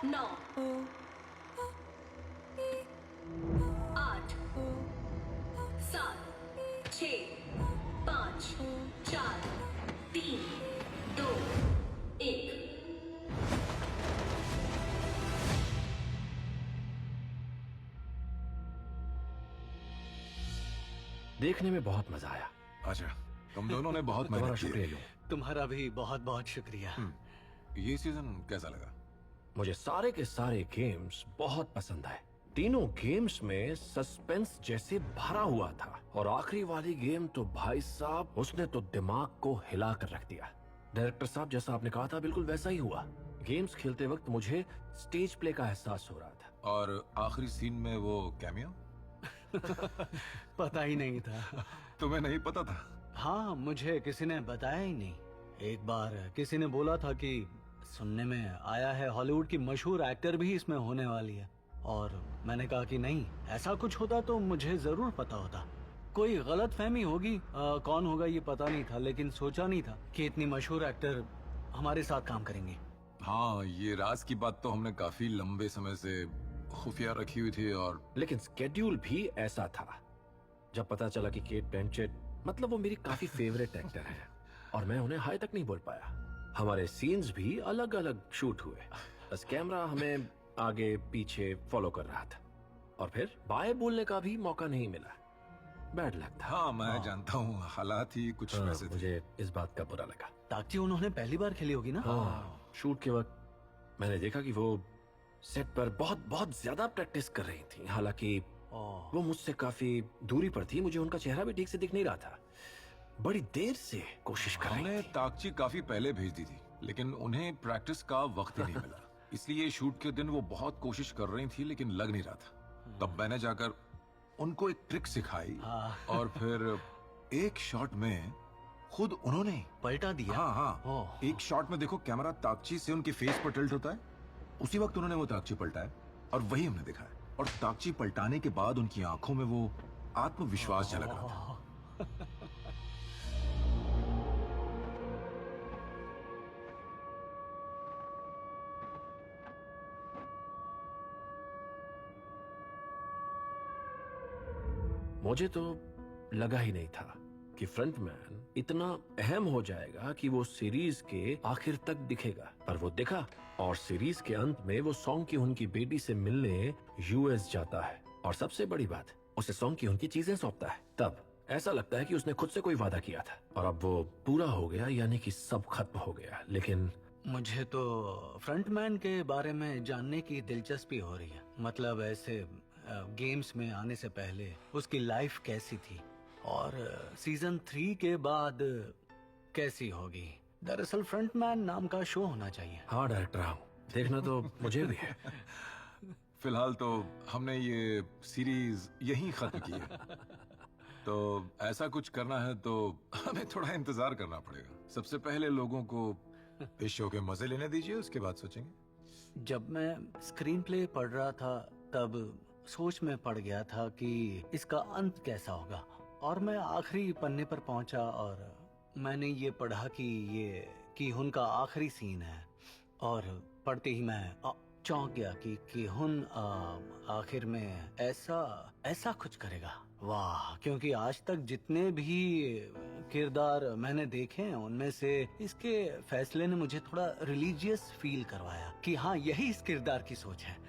9 8 7 6 5 4 3 2 1। देखने में बहुत मजा आया। अच्छा, तुम दोनों ने बहुत तुम्हारा मेहनत की शुक्रिया है। यूं। तुम्हारा भी बहुत बहुत शुक्रिया। ये सीजन कैसा लगा? मुझे सारे के सारे गेम्स बहुत पसंद आए। तीनों गेम्स में सस्पेंस जैसे भरा हुआ था और आखिरी वाली गेम तो भाई साहब उसने तो दिमाग को हिला कर रख दिया। डायरेक्टर साहब जैसा आपने कहा था बिल्कुल वैसा ही हुआ। गेम्स खेलते वक्त मुझे स्टेज प्ले का एहसास हो रहा था। और आखिरी सीन में वो कैमियो? पता ही नहीं था। तुम्हें नहीं पता था? हाँ, मुझे किसी ने बताया ही नहीं। एक बार किसी ने बोला था कि सुनने में आया है हॉलीवुड की मशहूर एक्टर भी इसमें होने वाली है, और मैंने कहा कि नहीं, ऐसा कुछ होता तो मुझे जरूर पता होता। कोई गलत फहमी होगी, कौन होगा ये पता नहीं था, लेकिन सोचा नहीं था कि इतनी मशहूर एक्टर हमारे साथ काम करेंगे। हाँ, ये राज की बात तो हमने काफी लंबे समय से खुफिया रखी हुई थी। और लेकिन स्केड्यूल भी ऐसा था। जब पता चला कि केट ब्लैंचेट मतलब वो मेरी काफी फेवरेट एक्टर है और मैं उन्हें हाई तक नहीं बोल पाया। हमारे सीन्स भी अलग अलग शूट हुए, बस कैमरा हमें आगे पीछे फॉलो कर रहा था और फिर बाय बोलने का भी मौका नहीं मिला। बैड लक था। हाँ, मैं जानता हूँ, हालात ही कुछ वैसे थे। मुझे इस बात का बुरा लगा। ताकि उन्होंने पहली बार खेली होगी ना। हाँ, शूट के वक्त मैंने देखा कि वो सेट पर बहुत बहुत ज्यादा प्रैक्टिस कर रही थी। हालांकि वो मुझसे काफी दूरी पर थी, मुझे उनका चेहरा भी ठीक से दिख नहीं रहा था। बड़ी देर से कोशिश कर रही हमने थी। ताकची काफी पहले भेज दी थी, लेकिन उन्हें प्रैक्टिस का वक्त ही नहीं मिला। इसलिए शूट के दिन वो बहुत कोशिश कर रही थी, लेकिन लग नहीं रहा था। तब मैंने जाकर उनको एक ट्रिक सिखाई और फिर एक शॉट में खुद उन्होंने पलटा दिया। हाँ हाँ, एक शॉट में देखो कैमरा ताकची से उनके फेस पर टिल्ट होता है, उसी वक्त उन्होंने वो ताकची पलटाया और वही हमने देखा है। और ताकची पलटाने के बाद उनकी आंखों में वो आत्मविश्वास झलक रहा था। मुझे तो लगा ही नहीं था कि फ्रंटमैन इतना अहम हो जाएगा कि वो सीरीज के आखिर तक दिखेगा, पर वो दिखा। और सीरीज के अंत में वो सॉन्ग की उनकी बेटी से मिलने यूएस जाता है और सबसे बड़ी बात, उसे सॉन्ग की उनकी चीजें सौंपता है। तब ऐसा लगता है कि उसने खुद से कोई वादा किया था और अब वो पूरा हो गया, यानी कि सब खत्म हो गया। लेकिन मुझे तो फ्रंटमैन के बारे में जानने की दिलचस्पी हो रही है। मतलब ऐसे गेम्स में आने से पहले उसकी लाइफ कैसी थी और सीजन 3 के बाद कैसी होगी। दरअसल फ्रंटमैन नाम का शो होना चाहिए। हाँ डायरेक्टर, हाँ देखना तो मुझे भी है। फिलहाल तो हमने ये सीरीज यहीं खत्म की है, तो ऐसा कुछ करना है तो हमें थोड़ा इंतजार करना पड़ेगा। सबसे पहले लोगों को इस शो के मजे लेने दीजिए, उसके बाद सोचेंगे। जब मैं स्क्रीन प्ले पढ़ रहा था तब सोच में पड़ गया था कि इसका अंत कैसा होगा, और मैं आखिरी पन्ने पर पहुंचा और मैंने ये पढ़ा कि कि हुन का आखिरी सीन है। और पढ़ते ही मैं चौंक गया कि हुन आखिर में ऐसा कुछ करेगा। वाह, क्योंकि आज तक जितने भी किरदार मैंने देखे हैं उनमें से इसके फैसले ने मुझे थोड़ा रिलीजियस फील करवाया कि हाँ, यही इस किरदार की सोच है।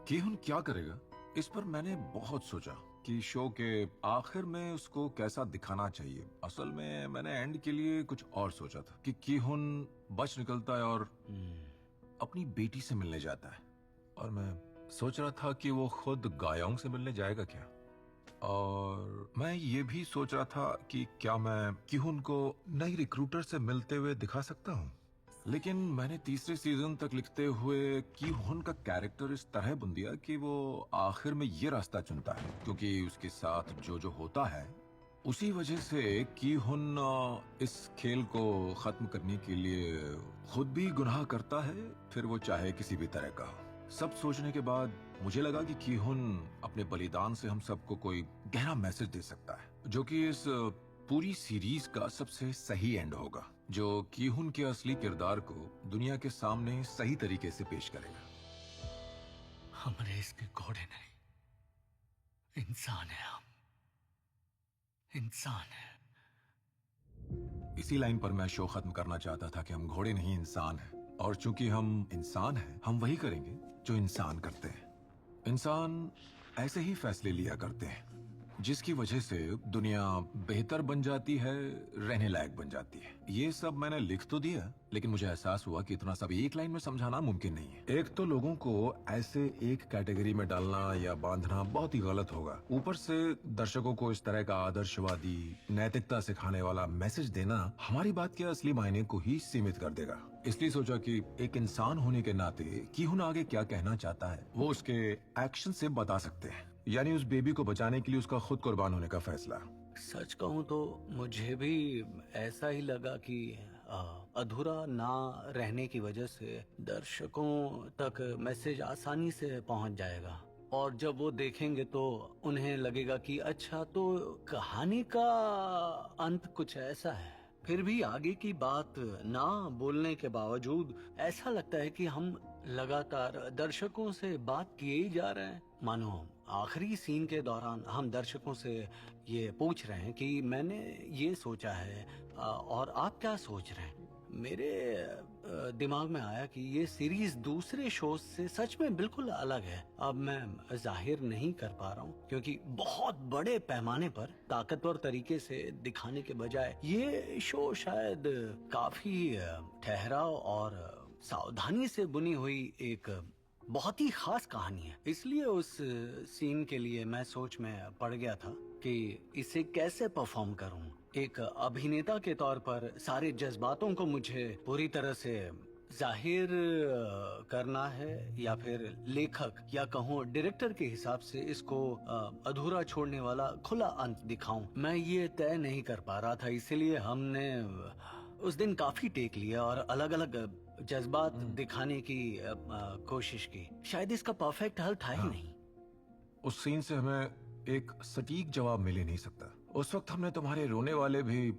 केहुन क्या करेगा, इस पर मैंने बहुत सोचा कि शो के आखिर में उसको कैसा दिखाना चाहिए। असल में मैंने एंड के लिए कुछ और सोचा था कि केहुन बच निकलता है और अपनी बेटी से मिलने जाता है, और मैं सोच रहा था कि वो खुद गायोंग से मिलने जाएगा क्या। और मैं ये भी सोच रहा था कि क्या मैं केहुन को नई रिक्रूटर से मिलते हुए दिखा सकता हूँ। लेकिन मैंने तीसरे सीजन तक लिखते हुए केहुन का कैरेक्टर इस तरह बुन दिया कि वो आखिर में ये रास्ता चुनता है, क्योंकि उसके साथ जो होता है उसी वजह से केहुन इस खेल को खत्म करने के लिए खुद भी गुनाह करता है, फिर वो चाहे किसी भी तरह का हो। सब सोचने के बाद मुझे लगा कि केहुन अपने बलिदान से हम सबको कोई गहरा मैसेज दे सकता है, जो कि इस पूरी सीरीज का सबसे सही एंड होगा, जो कीहुन के असली किरदार को दुनिया के सामने सही तरीके से पेश करेगा। हम रेस के घोड़े नहीं, इंसान है हम, इंसान है। इसी लाइन पर मैं शो खत्म करना चाहता था कि हम घोड़े नहीं इंसान हैं, और चूंकि हम इंसान हैं, हम वही करेंगे जो इंसान करते हैं। इंसान ऐसे ही फैसले लिया करते हैं जिसकी वजह से दुनिया बेहतर बन जाती है, रहने लायक बन जाती है। ये सब मैंने लिख तो दिया, लेकिन मुझे एहसास हुआ कि इतना सब एक लाइन में समझाना मुमकिन नहीं है। एक तो लोगों को ऐसे एक कैटेगरी में डालना या बांधना बहुत ही गलत होगा। ऊपर से दर्शकों को इस तरह का आदर्शवादी, नैतिकता सिखाने वाला मैसेज देना हमारी बात के असली मायने को ही सीमित कर देगा। इसलिए सोचा कि एक इंसान होने के नाते कीहुन आगे क्या कहना चाहता है वो उसके एक्शन से बता सकते हैं, यानी उस बेबी को बचाने के लिए उसका खुद कुर्बान होने का फैसला। सच कहूं तो मुझे भी ऐसा ही लगा कि अधूरा ना रहने की वजह से दर्शकों तक मैसेज आसानी से पहुंच जाएगा, और जब वो देखेंगे तो उन्हें लगेगा कि अच्छा, तो कहानी का अंत कुछ ऐसा है। फिर भी आगे की बात ना बोलने के बावजूद ऐसा लगता है कि हम लगातार दर्शकों से बात किए ही जा रहे हैं। मानो आखिरी सीन के दौरान हम दर्शकों से ये पूछ रहे हैं कि मैंने ये सोचा है और आप क्या सोच रहे हैं। मेरे दिमाग में आया कि ये सीरीज दूसरे शो से सच में बिल्कुल अलग है। अब मैं जाहिर नहीं कर पा रहा हूँ क्योंकि बहुत बड़े पैमाने पर ताकतवर तरीके से दिखाने के बजाय ये शो शायद काफी ठहराव और सावधानी से बुनी हुई एक बहुत ही खास कहानी है। इसलिए उस सीन के लिए मैं सोच में पड़ गया था कि इसे कैसे परफॉर्म करूं। एक अभिनेता के तौर पर सारे जज्बातों को मुझे पूरी तरह से जाहिर करना है, या फिर लेखक या कहूँ डायरेक्टर के हिसाब से इसको अधूरा छोड़ने वाला खुला अंत दिखाऊं। मैं ये तय नहीं कर पा रहा था, इसीलिए हमने उस दिन काफी टेक लिया और अलग अलग जज्बात दिखाने की कोशिश की। शायद इसका परफेक्ट हल था ही नहीं। उस सीन से हमें एक सटीक जवाब मिल ही नहीं सकता। उस वक्त हमने तुम्हारे रोने वाले भी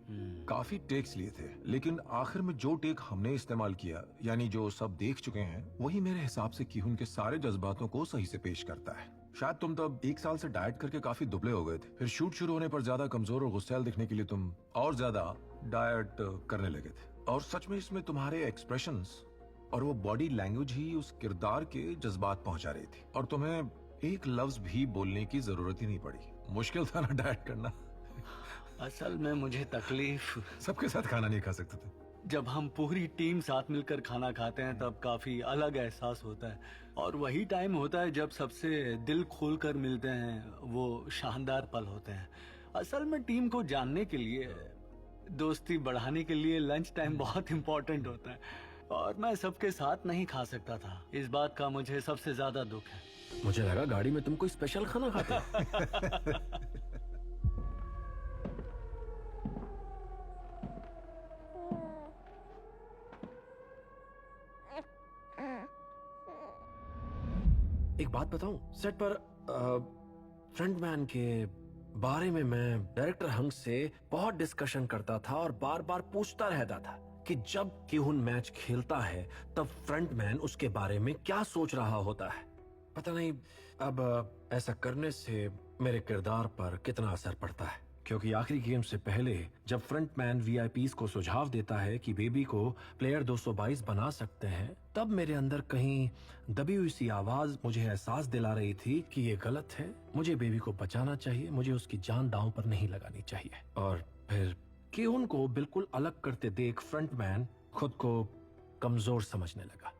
काफी टेक्स लिए थे, लेकिन आखिर में जो टेक हमने इस्तेमाल किया, यानी जो सब देख चुके हैं, वही मेरे हिसाब से कीहुन के सारे जज्बातों को सही से पेश करता है। शायद तुम तब 1 साल से डाइट करके काफी दुबले हो गए थे, फिर शूट शुरू होने पर ज्यादा कमजोर और गुस्सैल दिखने के लिए तुम और ज्यादा डाइट करने लगे थे। और सच में इसमें तुम्हारे एक्सप्रेशंस और वो बॉडी लैंग्वेज ही उस किरदार के जज्बात पहुंचा रही थी, और तुम्हें एक लफ्ज भी बोलने की जरूरत ही नहीं पड़ी। मुश्किल था ना डाइट करना। असल में मुझे तकलीफ सबके साथ खाना नहीं खा सकते थे। जब हम पूरी टीम साथ मिलकर खाना खाते हैं तब काफी अलग एहसास होता है, और वही टाइम होता है जब सबसे दिल खोलकर मिलते हैं। वो शानदार पल होते हैं। असल में टीम को जानने के लिए, दोस्ती बढ़ाने के लिए लंच टाइम बहुत इम्पोर्टेंट होता है, और मैं सबके साथ नहीं खा सकता था। इस बात का मुझे सबसे ज्यादा दुख है। मुझे लगा गाड़ी में तुम कोई स्पेशल खाना खाते हो। एक बात बताऊं, सेट पर फ्रंटमैन के बारे में मैं डायरेक्टर हंग से बहुत डिस्कशन करता था और बार बार पूछता रहता था कि जब कीहुन मैच खेलता है तब फ्रंटमैन उसके बारे में क्या सोच रहा होता है। पता नहीं अब ऐसा करने से मेरे किरदार पर कितना असर पड़ता है, क्योंकि आखिरी गेम से पहले जब फ्रंटमैन वीआईपीज को सुझाव देता है कि बेबी को प्लेयर 222 बना सकते हैं, तब मेरे अंदर कहीं दबी हुई सी आवाज मुझे एहसास दिला रही थी कि ये गलत है, मुझे बेबी को बचाना चाहिए, मुझे उसकी जान दांव पर नहीं लगानी चाहिए। और फिर कीहुन को बिल्कुल अलग करते देख फ्रंटमैन खुद को कमजोर समझने लगा।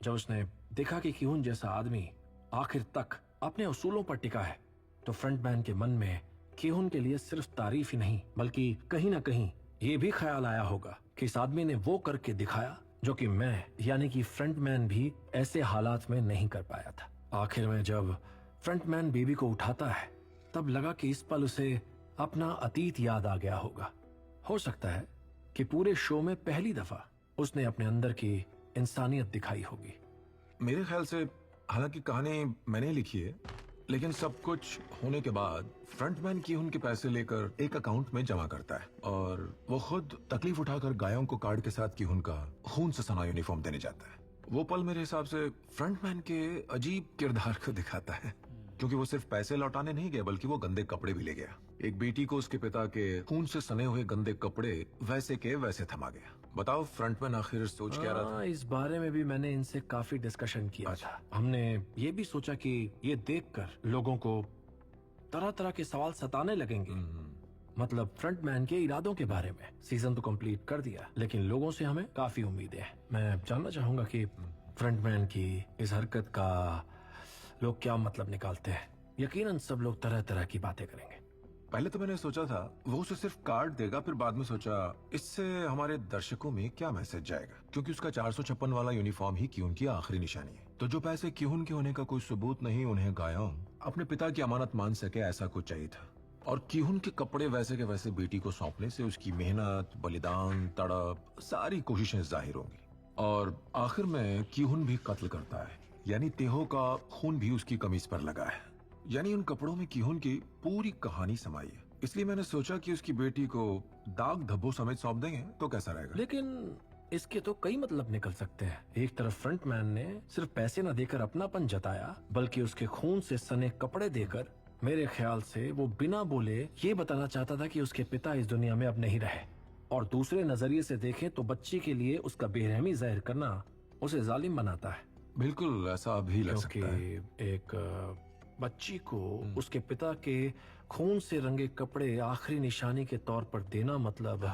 जब उसने देखा कि कीहुन जैसा आदमी आखिर तक अपने उसूलों पर टिका है, तो फ्रंटमैन के मन में कीहुन के लिए सिर्फ तारीफ ही नहीं बल्कि कहीं ना कहीं ये भी ख्याल आया होगा कि इस आदमी ने वो करके दिखाया जो कि मैं यानी कि फ्रंटमैन भी ऐसे हालात में नहीं कर पाया था। आखिर में जब फ्रंटमैन बेबी को उठाता है तब लगा कि इस पल उसे अपना अतीत याद आ गया होगा। हो सकता है कि पूरे शो में पहली दफा उसने अपने अंदर की इंसानियत दिखाई होगी। मेरे ख्याल से हालांकि कहानी मैंने लिखी है, लेकिन सब कुछ होने के बाद फ्रंटमैन की उनके पैसे लेकर एक अकाउंट में जमा करता है और वो खुद तकलीफ उठाकर गायों को कार्ड के साथ की उनका खून से सना यूनिफॉर्म देने जाता है। वो पल मेरे हिसाब से फ्रंटमैन के अजीब किरदार को दिखाता है, क्योंकि वो सिर्फ पैसे लौटाने नहीं गया बल्कि वो गंदे कपड़े भी ले गया। एक बेटी को उसके पिता के खून से सने हुए गंदे कपड़े वैसे के वैसे थमा गया। बताओ फ्रंटमैन आखिर सोच क्या रहा था? इस बारे में भी मैंने इनसे काफी डिस्कशन किया था। हमने ये भी सोचा कि ये देखकर लोगों को तरह तरह के सवाल सताने लगेंगे, मतलब फ्रंटमैन के इरादों के बारे में। सीजन तो कंप्लीट कर दिया, लेकिन लोगों से हमें काफी उम्मीदें हैं। मैं जानना चाहूंगा कि फ्रंटमैन की इस हरकत का लोग क्या मतलब निकालते हैं। यकीनन सब लोग तरह तरह की बातें करेंगे। पहले तो मैंने सोचा था वो उसे सिर्फ कार्ड देगा, फिर बाद में सोचा इससे हमारे दर्शकों में क्या मैसेज जाएगा, क्योंकि उसका 456 वाला यूनिफॉर्म ही क्यून की आखिरी निशानी है। तो जो पैसे क्यून के होने का कोई सबूत नहीं, उन्हें गायों अपने पिता की अमानत मान सके, ऐसा कुछ चाहिए था। और क्यून के कपड़े वैसे के वैसे बेटी को सौंपने से उसकी मेहनत, बलिदान, तड़प, सारी कोशिशें जाहिर होंगी। और आखिर में क्यून भी कत्ल करता है, यानी तेहो का खून भी उसकी कमीज पर लगा है। यानी उन कपड़ों में किहुन की पूरी कहानी समाई है। इसलिए मैंने सोचा कि उसकी बेटी को दाग धब्बों समेत सौंप देंगे तो कैसा रहेगा। लेकिन इसके तो कई मतलब निकल सकते हैं। एक तरफ फ्रंटमैन ने सिर्फ पैसे न देकर अपनापन जताया, बल्कि उसके खून से सने कपड़े देकर मेरे ख्याल से वो बिना बोले ये बताना चाहता था कि उसके पिता इस दुनिया में अब नहीं रहे। और दूसरे नजरिए से देखें तो बच्ची के लिए उसका बेरहमी जाहिर करना उसे जालिम बनाता है। बिल्कुल ऐसा भी लग सकता है। क्योंकि एक बच्ची को उसके पिता के खून से रंगे कपड़े आखिरी निशानी के तौर पर देना मतलब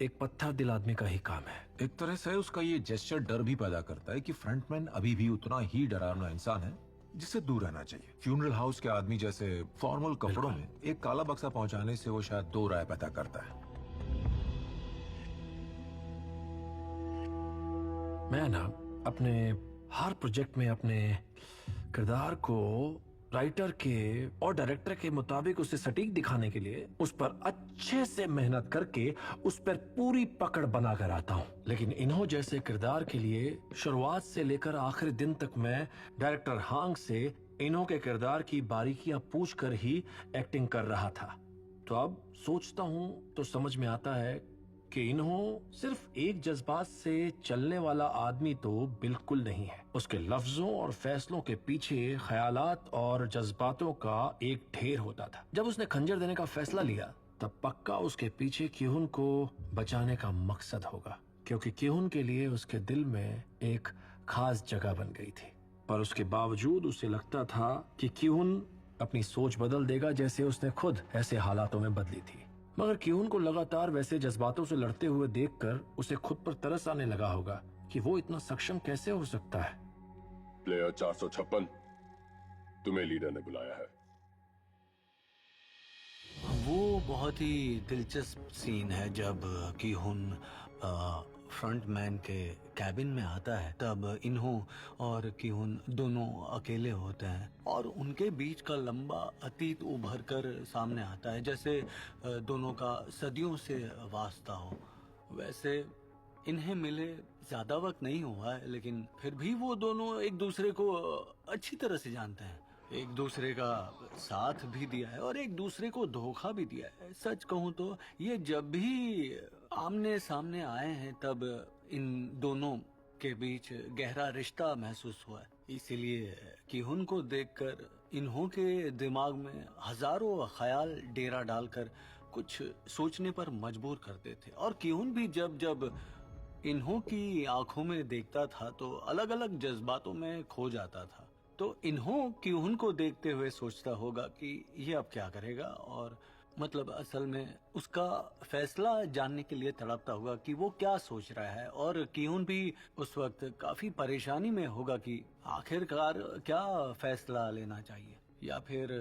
एक पत्थर दिल आदमी का ही काम है। एक तरह से उसका ये जेस्चर डर भी पैदा करता है कि फ्रंटमैन अभी भी उतना ही डरावना इंसान है जिससे दूर रहना चाहिए। फ्यूनरल हाउस के आदमी जैसे फॉर्मल कपड़ों में एक काला बक्सा पहुंचाने से वो शायद दो राय पैदा करता है। मैं ना अपने हर प्रोजेक्ट में अपने किरदार को राइटर के और डायरेक्टर के मुताबिक उसे सटीक दिखाने के लिए उस पर अच्छे से मेहनत करके उस पर पूरी पकड़ बनाकर आता हूँ। लेकिन इन्हों जैसे किरदार के लिए शुरुआत से लेकर आखिरी दिन तक मैं डायरेक्टर हांग से इन्हों के किरदार की बारीकियां पूछकर ही एक्टिंग कर रहा था। तो अब सोचता हूँ तो समझ में आता है कि इन्हों सिर्फ एक जज्बात से चलने वाला आदमी तो बिल्कुल नहीं है। उसके लफ्जों और फैसलों के पीछे ख्यालात और जज्बातों का एक ढेर होता था। जब उसने खंजर देने का फैसला लिया तब पक्का उसके पीछे क्यून को बचाने का मकसद होगा, क्योंकि क्यून के लिए उसके दिल में एक खास जगह बन गई थी। पर उसके बावजूद उसे लगता था कि क्यून अपनी सोच बदल देगा, जैसे उसने खुद ऐसे हालातों में बदली थी। मगर क्यून को लगातार वैसे जज्बातों से लड़ते हुए देखकर उसे खुद पर तरस आने लगा होगा कि वो इतना सक्षम कैसे हो सकता है। प्लेयर 456, तुम्हें लीडर ने बुलाया है। वो बहुत ही दिलचस्प सीन है जब किहुन फ्रंटमैन के कैबिन में आता है। तब इन्हों और किहुन दोनों अकेले होते हैं और उनके बीच का लंबा अतीत उभर कर सामने आता है, जैसे दोनों का सदियों से वास्ता हो। वैसे इन्हें मिले ज्यादा वक्त नहीं हुआ है, लेकिन फिर भी वो दोनों एक दूसरे को अच्छी तरह से जानते हैं। एक दूसरे का साथ भी दिया है और एक दूसरे को धोखा भी दिया है। सच कहूँ तो ये जब भी आमने सामने आए हैं तब इन दोनों के बीच गहरा रिश्ता महसूस हुआ है। इसीलिए किहुन को देखकर इन्हों के दिमाग में हजारों ख्याल डेरा डालकर कुछ सोचने पर मजबूर करते थे। और किहुन भी जब जब इन्हों की आंखों में देखता था तो अलग अलग जज्बातों में खो जाता था। तो इन्हों किहुन को देखते हुए सोचता होगा कि ये अब क्या करेगा, और मतलब असल में उसका फैसला जानने के लिए तड़पता होगा कि वो क्या सोच रहा है। और किहुन भी उस वक्त काफी परेशानी में होगा कि आखिरकार क्या फैसला लेना चाहिए, या फिर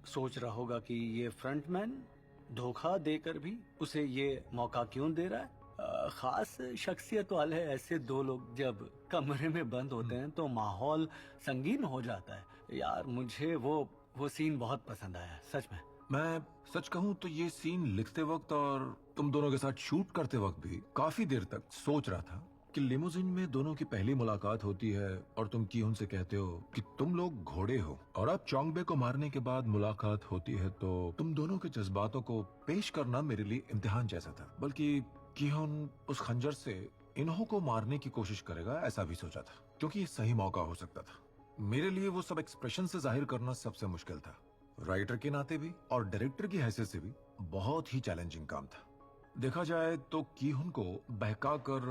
सोच रहा होगा कि ये फ्रंटमैन धोखा देकर भी उसे ये मौका क्यों दे रहा है। खास शख्सियत वाले ऐसे दो लोग जब कमरे में बंद होते हैं तो माहौल संगीन हो जाता है। यार मुझे वो सीन बहुत पसंद आया सच में। मैं सच कहूँ तो ये सीन लिखते वक्त और तुम दोनों के साथ शूट करते वक्त भी काफी देर तक सोच रहा था कि लिमोजिन में दोनों की पहली मुलाकात होती है और तुम कीहुन से कहते हो कि तुम लोग घोड़े हो, और अब चोंगबे को मारने के बाद मुलाकात होती है तो तुम दोनों के जज्बातों को पेश करना मेरे लिए इम्तिहान जैसा था। बल्कि कीहुन उस खंजर से इन्हों को मारने की कोशिश करेगा ऐसा भी सोचा था, क्योंकि ये सही मौका हो सकता था। मेरे लिए वो सब एक्सप्रेशन से जाहिर करना सबसे मुश्किल था, राइटर के नाते भी और डायरेक्टर की हैसियत से भी बहुत ही चैलेंजिंग काम था। देखा जाए तो कीहुन को बहका कर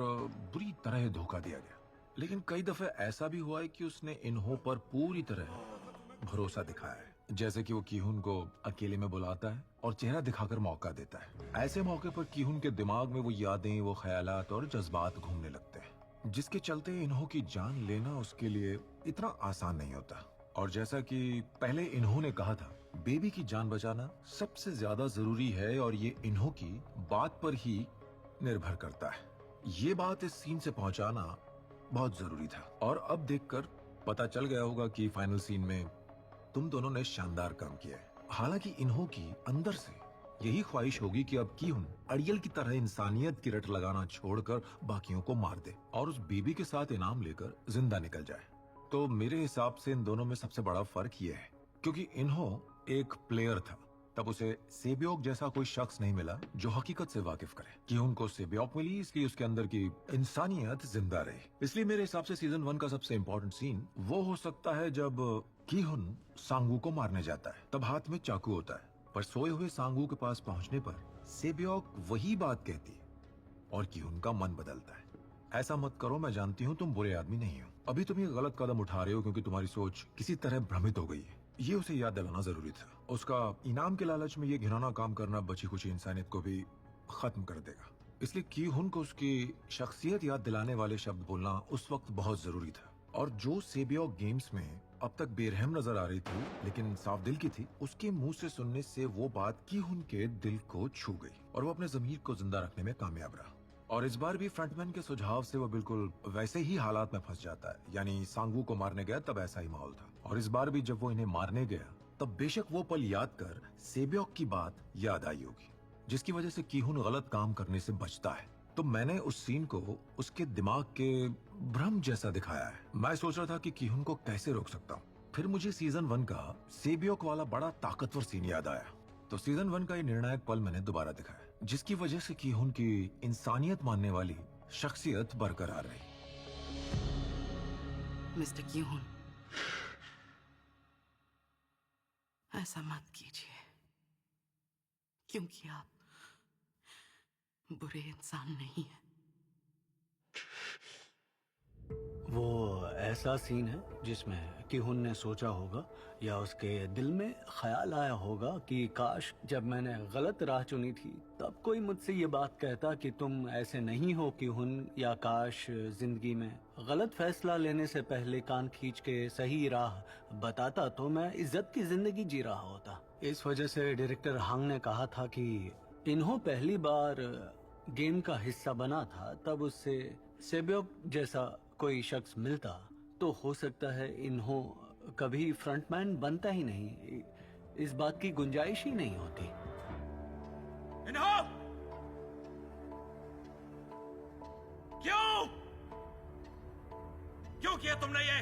बुरी तरह धोखा दिया गया, लेकिन कई दफे ऐसा भी हुआ है कि उसने इन्हों पर पूरी तरह भरोसा दिखाया है। जैसे कि वो कीहुन को अकेले में बुलाता है और चेहरा दिखाकर मौका देता है। ऐसे मौके पर कीहुन के दिमाग में वो यादें, वो ख्यालात और जज्बात घूमने लगते हैं, जिसके चलते इन्हों की जान लेना उसके लिए इतना आसान नहीं होता। और जैसा कि पहले इन्होंने कहा था, बेबी की जान बचाना सबसे ज्यादा जरूरी है और ये इन्हों की बात पर ही निर्भर करता है। ये बात इस सीन से पहुंचाना बहुत जरूरी था, और अब देखकर पता चल गया होगा कि फाइनल सीन में तुम दोनों ने शानदार काम किया है। हालांकि इन्हों की अंदर से यही ख्वाहिश होगी कि अब कीहुन अड़ियल की तरह इंसानियत की रट लगाना छोड़कर बाकियों को मार दे और उस बेबी के साथ इनाम लेकर जिंदा निकल जाए। तो मेरे हिसाब से इन दोनों में सबसे बड़ा फर्क ये है, क्योंकि इन्हों एक प्लेयर था, तब उसे सेबियोक जैसा कोई शख्स नहीं मिला जो हकीकत से वाकिफ करे। कीहुन को सेबियोक मिली, इसलिए उसके अंदर की इंसानियत जिंदा रही। इसलिए मेरे हिसाब से सीजन 1 का सबसे इम्पोर्टेंट सीन वो हो सकता है जब कीहुन सांगू को मारने जाता है। तब हाथ में चाकू होता है, पर सोए हुए सांगू के पास पहुंचने पर सेबियोक वही बात कहती है और कीहुन का मन बदलता है। ऐसा मत करो, मैं जानती हूँ तुम बुरे आदमी नहीं हो, अभी तुम ये गलत कदम उठा रहे हो क्योंकि तुम्हारी सोच किसी तरह भ्रमित हो गई है। ये उसे याद दिलाना जरूरी था। उसका इनाम के लालच में ये घिनौना काम करना बची खुची इंसानियत को भी खत्म कर देगा। इसलिए कीहुन को उसकी शख्सियत याद दिलाने वाले शब्द बोलना उस वक्त बहुत जरूरी था। और जो सेबियोक गेम्स में अब तक बेरहम नजर आ रही थी लेकिन साफ दिल की थी, उसके मुंह से सुनने से वो बात कीहुन के दिल को छू गई और वो अपने जमीर को जिंदा रखने में कामयाब रहा। और इस बार भी फ्रंटमैन के सुझाव से वो बिल्कुल वैसे ही हालात में फंस जाता है। यानी सांगू को मारने गया तब ऐसा ही माहौल था, और इस बार भी जब वो इन्हें मारने गया तब बेशक वो पल याद कर सेबियोक की बात याद आई होगी, जिसकी वजह से कीहुन गलत काम करने से बचता है। तो मैंने उस सीन को उसके दिमाग के भ्रम जैसा दिखाया है। मैं सोच रहा था कि कीहुन को कैसे रोक सकता हूँ। फिर मुझे सीजन 1 का सेबियोक वाला बड़ा ताकतवर सीन याद आया, तो सीजन 1 का ये निर्णायक पल मैंने दोबारा दिखाया, जिसकी वजह से कीहुन की इंसानियत मानने वाली शख्सियत बरकरार रही। मिस्टर कीहुन, ऐसा मत कीजिए, क्योंकि आप बुरे इंसान नहीं हैं। वो ऐसा सीन है जिसमें कीहुन ने सोचा होगा या उसके दिल में ख्याल आया होगा कि काश जब मैंने गलत राह चुनी थी तब कोई मुझसे ये बात कहता कि तुम ऐसे नहीं हो कीहुन, या काश जिंदगी में गलत फैसला लेने से पहले कान खींच के सही राह बताता तो मैं इज्जत की जिंदगी जी रहा होता। इस वजह से डायरेक्टर हांग ने कहा था कि इन्हों पहली बार गेम का हिस्सा बना था तब उससे सेबियोक जैसा कोई शख्स मिलता तो हो सकता है इन्हों कभी फ्रंटमैन बनता ही नहीं, इस बात की गुंजाइश ही नहीं होती। इन्हों! क्यों किया तुमने ये?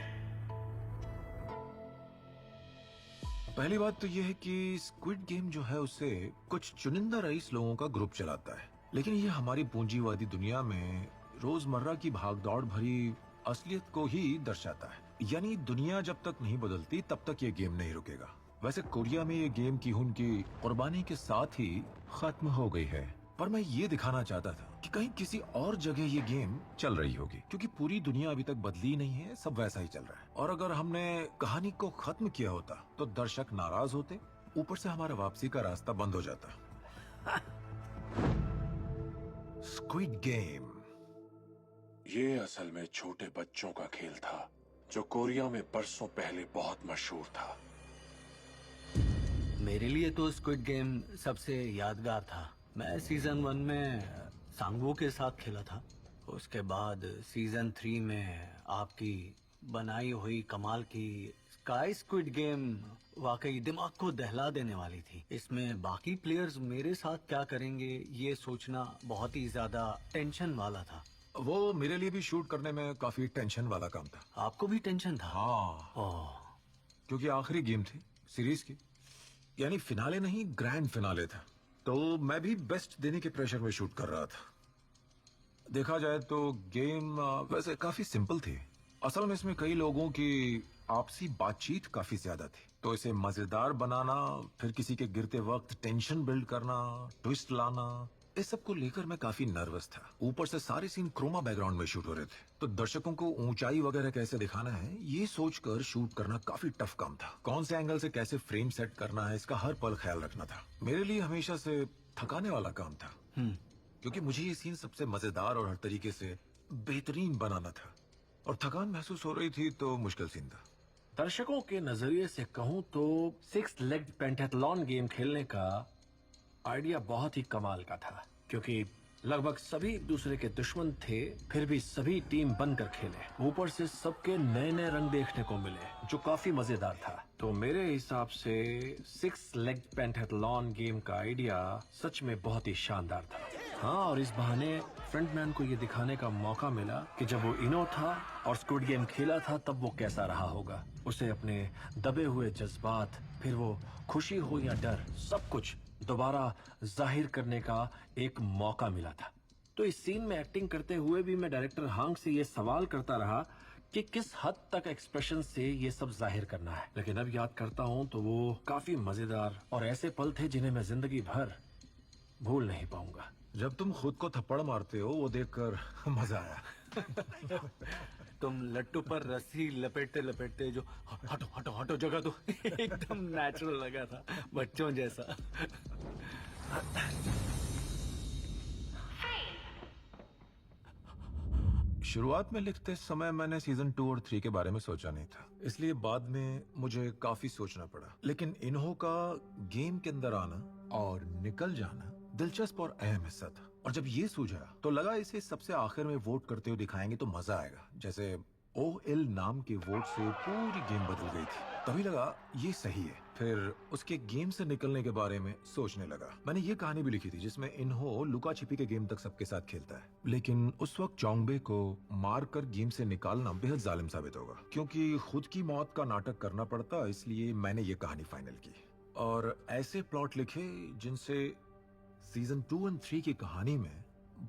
पहली बात तो यह है कि स्क्विड गेम जो है उसे कुछ चुनिंदा रईस लोगों का ग्रुप चलाता है, लेकिन ये हमारी पूंजीवादी दुनिया में रोजमर्रा की भागदौड़ भरी असलियत को ही दर्शाता है। यानी दुनिया जब तक नहीं बदलती तब तक ये गेम नहीं रुकेगा। वैसे कोरिया में ये गेम कीहुन की कुर्बानी के साथ ही खत्म हो गई है, पर मैं ये दिखाना चाहता था कि कहीं किसी और जगह ये गेम चल रही होगी, क्योंकि पूरी दुनिया अभी तक बदली नहीं है, सब वैसा ही चल रहा है। और अगर हमने कहानी को खत्म किया होता तो दर्शक नाराज होते, ऊपर से हमारा वापसी का रास्ता बंद हो जाता। स्क्विड गेम ये असल में छोटे बच्चों का खेल था जो कोरिया में बरसों पहले बहुत मशहूर था। मेरे लिए तो स्क्विड गेम सबसे यादगार था। मैं सीजन 1 में सांगवो के साथ खेला था, उसके बाद सीजन 3 में आपकी बनाई हुई कमाल की स्काई स्क्विड गेम वाकई दिमाग को दहला देने वाली थी। इसमें बाकी प्लेयर्स मेरे साथ क्या करेंगे ये सोचना बहुत ही ज्यादा टेंशन वाला था। वो मेरे लिए भी शूट करने में काफी टेंशन वाला काम था। आपको भी टेंशन था? हाँ, ओह, क्योंकि आखिरी गेम थी सीरीज की, यानी फिनाले नहीं ग्रैंड फिनाले था, तो मैं भी बेस्ट देने के प्रेशर में शूट कर रहा था। देखा जाए तो गेम वैसे काफी सिंपल थी। असल में इसमें कई लोगों की आपसी बातचीत काफी ज्यादा थी, तो इसे मजेदार बनाना, फिर किसी के गिरते वक्त टेंशन बिल्ड करना, ट्विस्ट लाना, इस सब को लेकर मैं काफी नर्वस था। ऊपर से सारे सीन क्रोमा बैकग्राउंड में शूट हो रहे थे, तो दर्शकों को ऊंचाई वगैरह कैसे दिखाना है ये सोचकर शूट करना काफी टफ काम था। कौन से एंगल से कैसे फ्रेम सेट करना है इसका हर पल ख्याल रखना था। मेरे लिए हमेशा से थकाने वाला काम था, क्योंकि मुझे ये सीन सबसे मजेदार और हर तरीके से बेहतरीन बनाना था, और थकान महसूस हो रही थी तो मुश्किल सीन था। दर्शकों के नजरिए से कहूं तो 6 लेग पेंटाथलॉन गेम खेलने का आइडिया बहुत ही कमाल का था, क्योंकि लगभग सभी एक दूसरे के दुश्मन थे, फिर भी सभी टीम बनकर खेले। ऊपर से सबके नए नए रंग देखने को मिले, जो काफी मजेदार था। तो मेरे हिसाब से 6 लेग पेंटाथलॉन गेम का आइडिया सच में बहुत ही शानदार था। हाँ, और इस बहाने फ्रंटमैन को ये दिखाने का मौका मिला कि जब वो इनो था और स्क्विड गेम खेला था तब वो कैसा रहा होगा। उसे अपने दबे हुए जज्बात, फिर वो खुशी हो या डर, सब कुछ दोबारा जाहिर करने का एक मौका मिला था। तो इस सीन में एक्टिंग करते हुए भी मैं डायरेक्टर हांग से ये सवाल करता रहा कि किस हद तक एक्सप्रेशन से ये सब जाहिर करना है। लेकिन अब याद करता हूँ तो वो काफी मजेदार और ऐसे पल थे जिन्हें मैं जिंदगी भर भूल नहीं पाऊंगा। जब तुम खुद को थप्पड़ मारते हो वो देखकर मजा आया। तुम लट्टू पर रस्सी लपेटते लपेटते जो हटो हटो हटो जगह दो एकदम नेचुरल लगा था, बच्चों जैसा। शुरुआत में लिखते समय मैंने सीजन 2 और 3 के बारे में सोचा नहीं था, इसलिए बाद में मुझे काफी सोचना पड़ा। लेकिन इन्हों का गेम के अंदर आना और निकल जाना दिलचस्प और अहम हिस्सा था, और जब ये सूझा तो लगा इसे सबसे आखिर में वोट करते हुए दिखाएंगे तो मजा आएगा। जैसे OL नाम के वोट से पूरी गेम बदल गई थी, तभी लगा ये सही है। फिर उसके गेम से निकलने के बारे में सोचने लगा। मैंने ये कहानी भी लिखी थी जिसमें इन्हो लुका छिपी के गेम तक सबके साथ खेलता है, लेकिन उस वक्त चोंगबे को मारकर गेम से निकालना बेहद जालिम साबित होगा, क्योंकि खुद की मौत का नाटक करना पड़ता। इसलिए मैंने ये कहानी फाइनल की और ऐसे प्लॉट लिखे जिनसे सीजन 2 और 3 की कहानी में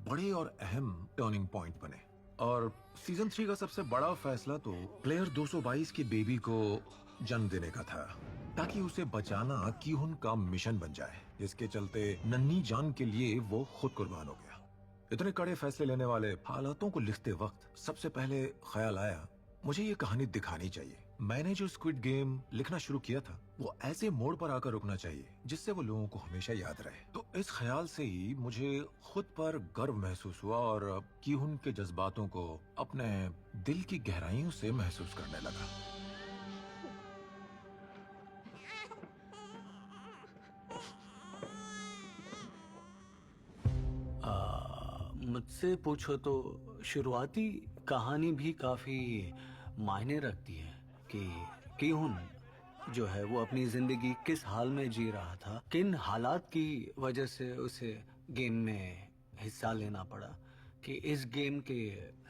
बड़े और अहम टर्निंग पॉइंट बने। और सीजन 3 का सबसे बड़ा फैसला तो प्लेयर 222 की बेबी को जन्म देने का था, ताकि उसे बचाना कीहुन का मिशन बन जाए, जिसके चलते नन्ही जान के लिए वो खुद कुर्बान हो गया। इतने कड़े फैसले लेने वाले हालातों को लिखते वक्त सबसे पहले ख्याल आया मुझे ये कहानी दिखानी चाहिए। मैंने जो स्क्विड गेम लिखना शुरू किया था वो ऐसे मोड़ पर आकर रुकना चाहिए जिससे वो लोगों को हमेशा याद रहे। तो इस ख्याल से ही मुझे खुद पर गर्व महसूस हुआ और कीहुन के जज्बातों को अपने दिल की गहराइयों से महसूस करने लगा। मुझसे पूछो तो शुरुआती कहानी भी काफी मायने रखती है कि कीहुन जो है वो अपनी जिंदगी किस हाल में जी रहा था, किन हालात की वजह से उसे गेम में हिस्सा लेना पड़ा, कि इस गेम के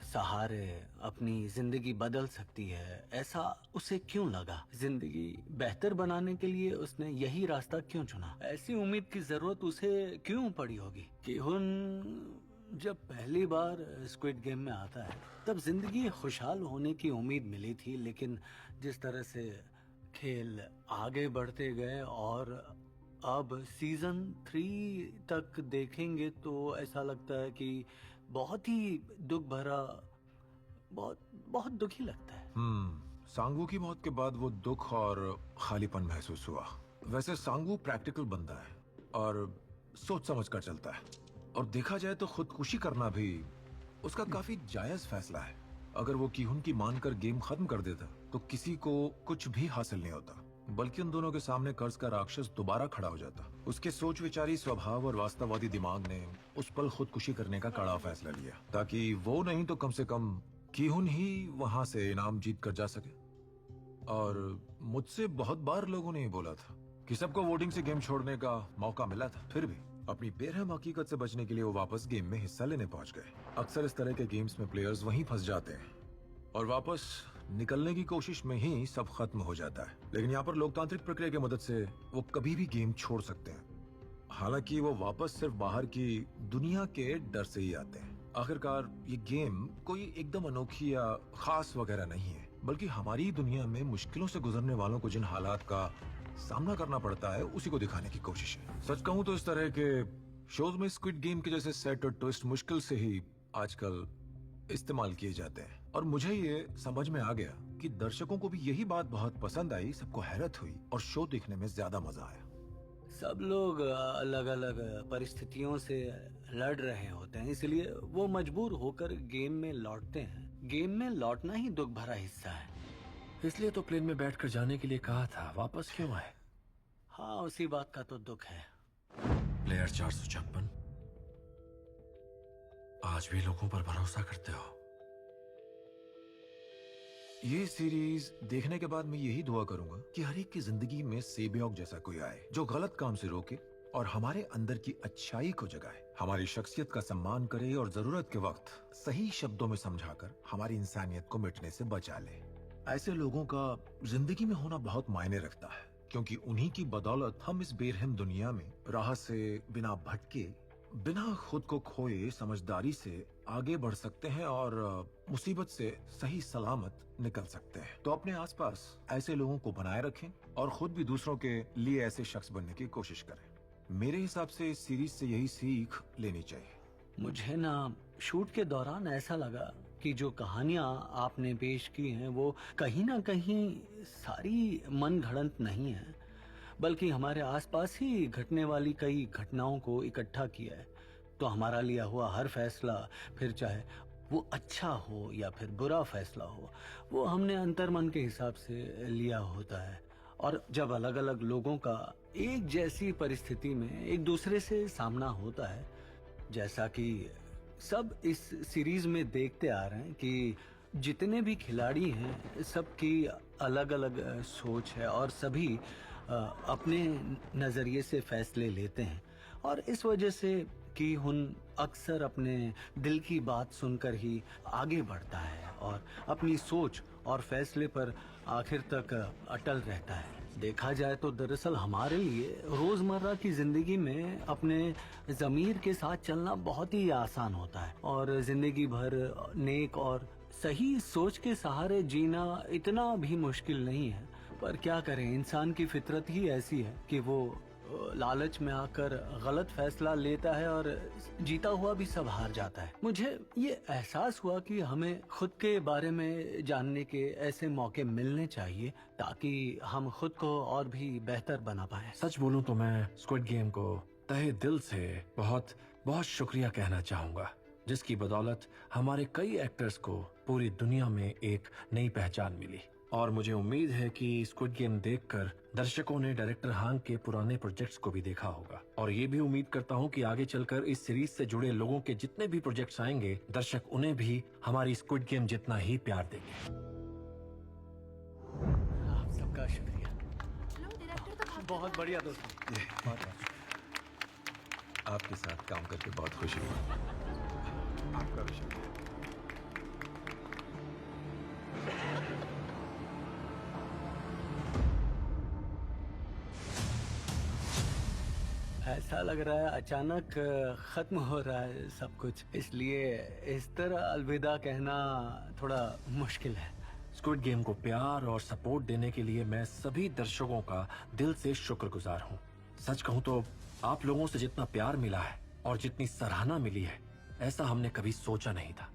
सहारे अपनी जिंदगी बदल सकती है, ऐसा उसे क्यों लगा, जिंदगी बेहतर बनाने के लिए उसने यही रास्ता क्यों चुना, ऐसी उम्मीद की जरूरत उसे क्यों पड़ी होगी। कीहुन जब पहली बार स्क्विड गेम में आता है तब जिंदगी खुशहाल होने की उम्मीद मिली थी, लेकिन जिस तरह से खेल आगे बढ़ते गए और अब सीजन 3 तक देखेंगे तो ऐसा लगता है कि बहुत ही दुख भरा, बहुत दुखी लगता है। सांगू की मौत के बाद वो दुख और खालीपन महसूस हुआ। वैसे सांगू प्रैक्टिकल बंदा है और सोच समझ कर चलता है, और देखा जाए तो खुदकुशी करना भी उसका काफी जायज फैसला है। अगर वो कीहुन की मानकर गेम खत्म कर देता तो किसी को कुछ भी हासिल नहीं होता, बल्कि उन दोनों के सामने कर्ज का राक्षस दोबारा खड़ा हो जाता। उसके सोच विचारी स्वभाव और वास्तववादी दिमाग ने उस पल खुदकुशी करने का कड़ा फैसला लिया, ताकि वो नहीं तो कम से कम कीहुन ही वहां से इनाम जीत कर जा सके। और मुझसे बहुत बार लोगों ने ये बोला था कि सबको वोटिंग से गेम छोड़ने का मौका मिला था, फिर भी अपनी बेरहम हकीकत से बचने के लिए वो वापस गेम में हिस्सा लेने पहुंच गए। अक्सर इस तरह के गेम्स में प्लेयर्स वहीं फंस जाते हैं और वापस निकलने की कोशिश में ही सब खत्म हो जाता है। लेकिन यहाँ पर लोकतांत्रिक प्रक्रिया की मदद से वो कभी भी गेम छोड़ सकते हैं। हालांकि वो वापस सिर्फ बाहर की दुनिया के डर से ही आते हैं। आखिरकार ये गेम कोई एकदम अनोखी या खास वगैरह नहीं है, बल्कि हमारी दुनिया में मुश्किलों से गुजरने वालों को जिन हालात का सामना करना पड़ता है उसी को दिखाने की कोशिश है। सच कहूं तो इस तरह के शोज में स्क्विड गेम के जैसे सेट और ट्विस्ट मुश्किल से ही आजकल इस्तेमाल किए जाते हैं। और मुझे ये समझ में आ गया कि दर्शकों को भी यही बात बहुत पसंद आई, सबको हैरत हुई और शो देखने में ज्यादा मजा आया। सब लोग अलग अलग परिस्थितियों से लड़ रहे होते हैं, इसलिए वो मजबूर होकर गेम में लौटते हैं। गेम में लौटना ही दुख भरा हिस्सा है। इसलिए तो प्लेन में बैठकर जाने के लिए कहा था, वापस क्यों आए? हाँ, उसी बात का तो दुख है। प्लेयर 456, आज भी लोगों पर भरोसा करते हो? ये सीरीज देखने के बाद मैं यही दुआ करूंगा कि हर एक की जिंदगी में सेबियोग जैसा कोई आए जो गलत काम से रोके और हमारे अंदर की अच्छाई को जगाए, हमारी शख्सियत का सम्मान करे और जरूरत के वक्त सही शब्दों में समझाकर हमारी इंसानियत को मिटने से बचा ले। ऐसे लोगों का जिंदगी में होना बहुत मायने रखता है, क्योंकि उन्हीं की बदौलत हम इस बेरहम दुनिया में राह से बिना भटके, बिना खुद को खोए समझदारी से आगे बढ़ सकते हैं और मुसीबत से सही सलामत निकल सकते हैं। तो अपने आसपास ऐसे लोगों को बनाए रखें और खुद भी दूसरों के लिए ऐसे शख्स बनने की कोशिश करें। मेरे हिसाब से इस सीरीज से यही सीख लेनी चाहिए। मुझे ना शूट के दौरान ऐसा लगा कि जो कहानियां आपने पेश की हैं वो कहीं ना कहीं सारी मन घड़ंत नहीं है, बल्कि हमारे आसपास ही घटने वाली कई घटनाओं को इकट्ठा किया है। तो हमारा लिया हुआ हर फैसला, फिर चाहे वो अच्छा हो या फिर बुरा फैसला हो, वो हमने अंतर्मन के हिसाब से लिया होता है। और जब अलग अलग लोगों का एक जैसी परिस्थिति में एक दूसरे से सामना होता है, जैसा कि सब इस सीरीज में देखते आ रहे हैं कि जितने भी खिलाड़ी हैं सबकी अलग अलग सोच है और सभी अपने नज़रिए से फैसले लेते हैं। और इस वजह से कि हुन अक्सर अपने दिल की बात सुनकर ही आगे बढ़ता है और अपनी सोच और फैसले पर आखिर तक अटल रहता है। देखा जाए तो दरअसल हमारे लिए रोजमर्रा की जिंदगी में अपने ज़मीर के साथ चलना बहुत ही आसान होता है और जिंदगी भर नेक और सही सोच के सहारे जीना इतना भी मुश्किल नहीं है। पर क्या करें, इंसान की फितरत ही ऐसी है कि वो लालच में आकर गलत फैसला लेता है और जीता हुआ भी सब हार जाता है। मुझे ये एहसास हुआ कि हमें खुद के बारे में जानने के ऐसे मौके मिलने चाहिए ताकि हम खुद को और भी बेहतर बना पाएं। सच बोलूं तो मैं स्क्विड गेम को तहे दिल से बहुत बहुत शुक्रिया कहना चाहूंगा, जिसकी बदौलत हमारे कई एक्टर्स को पूरी दुनिया में एक नई पहचान मिली। और मुझे उम्मीद है कि स्क्विड गेम देखकर दर्शकों ने डायरेक्टर हांग के पुराने प्रोजेक्ट्स को भी देखा होगा। और ये भी उम्मीद करता हूँ कि आगे चलकर इस सीरीज से जुड़े लोगों के जितने भी प्रोजेक्ट्स आएंगे, दर्शक उन्हें भी हमारी स्क्विड गेम जितना ही प्यार देंगे। आप सबका शुक्रिया। बहुत बढ़िया दोस्तों। आपके साथ काम करके बहुत खुशी हुई। आपका भी शुक्रिया। ऐसा लग रहा है अचानक खत्म हो रहा है सब कुछ, इसलिए इस तरह अलविदा कहना थोड़ा मुश्किल है। स्क्विड गेम को प्यार और सपोर्ट देने के लिए मैं सभी दर्शकों का दिल से शुक्रगुजार हूँ। सच कहूँ तो आप लोगों से जितना प्यार मिला है और जितनी सराहना मिली है, ऐसा हमने कभी सोचा नहीं था।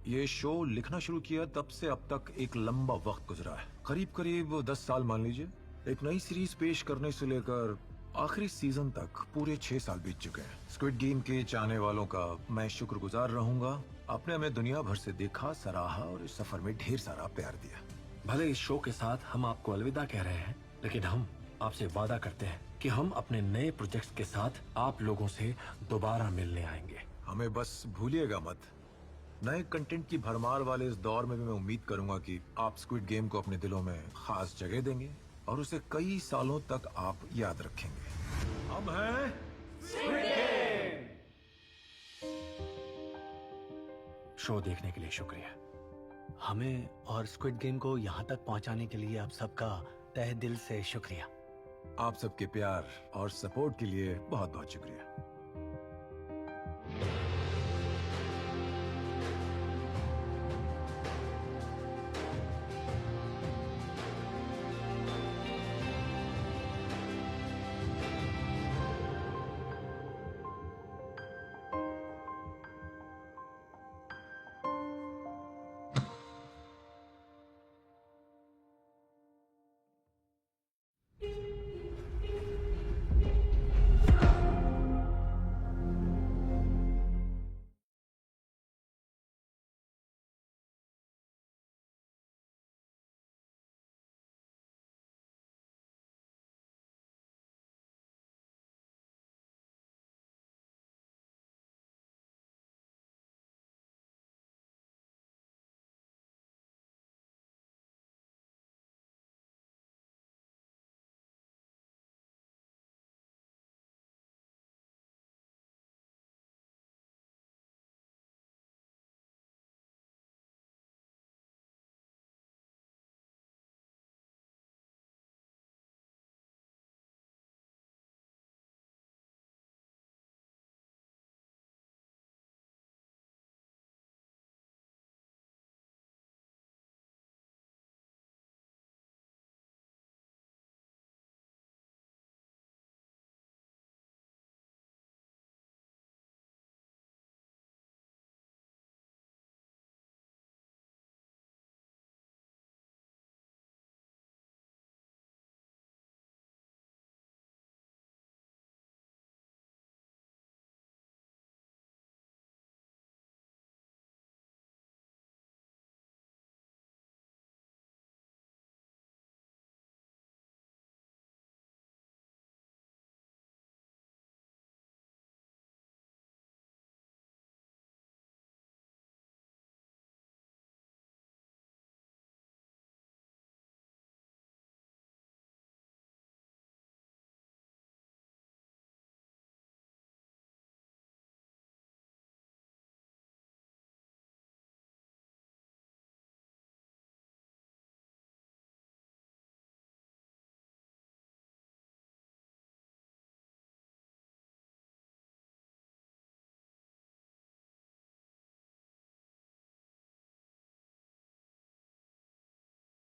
ये शो लिखना शुरू किया तब से अब तक एक लंबा वक्त गुजरा है, करीब करीब 10 साल मान लीजिए। एक नई सीरीज पेश करने से लेकर आखिरी सीजन तक पूरे 6 साल बीत चुके हैं। स्क्विड गेम के चाहने वालों का मैं शुक्रगुजार रहूंगा। आपने हमें दुनिया भर से देखा, सराहा और इस सफर में ढेर सारा प्यार दिया। भले इस शो के साथ हम आपको अलविदा कह रहे हैं, लेकिन हम आपसे वादा करते हैं कि हम अपने नए प्रोजेक्ट्स के साथ आप लोगों से दोबारा मिलने आएंगे। हमें बस भूलिएगा मत। नए कंटेंट की भरमार वाले इस दौर में भी मैं उम्मीद करूंगा कि आप स्क्विड गेम को अपने दिलों में खास जगह देंगे और उसे कई सालों तक आप याद रखेंगे। हम हैं स्क्विड गेम। शो देखने के लिए शुक्रिया। हमें और स्क्विड गेम को यहाँ तक पहुँचाने के लिए आप सबका तहे दिल से शुक्रिया। आप सबके प्यार और सपोर्ट के लिए बहुत बहुत शुक्रिया।